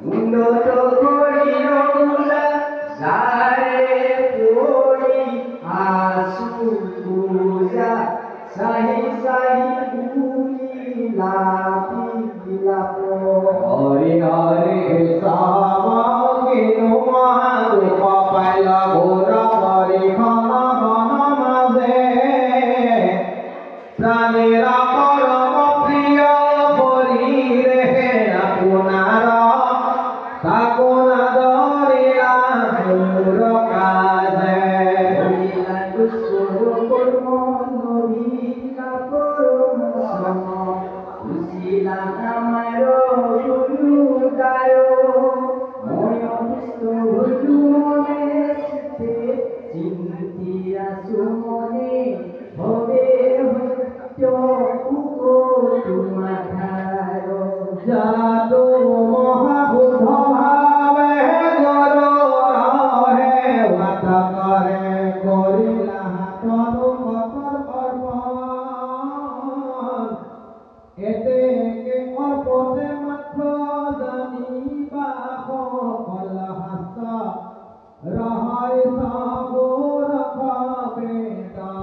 উন্নত করিল মুলা সারে পড়ি আসু পূজা সাহি সাহি ভুলিলা পিলাপ হরি হরি সামগে মহারূপ পাইলা গোরা হরি ক্ষমা ঘন মাঝে প্রাণেরা পরম প্রিয় হরি রে আপনার সাকুনা ধরিলা মূর কাজে হরিলা দুঃখ কর্ম নবীলা পরম সম খুশিলা আমার গুরু গায় ময় দুষ্ট হলু মনে চিতে চিন্তিয়া সুমনে হবে হত্য উকো তোমার জাদু মহাবুধ ভাবে গর হে বাত করে করিলা তনু কতর অর্পণ এতে কে অপতে মাত্র জানিবা সকল হাস্য রহাই সাগর বেদা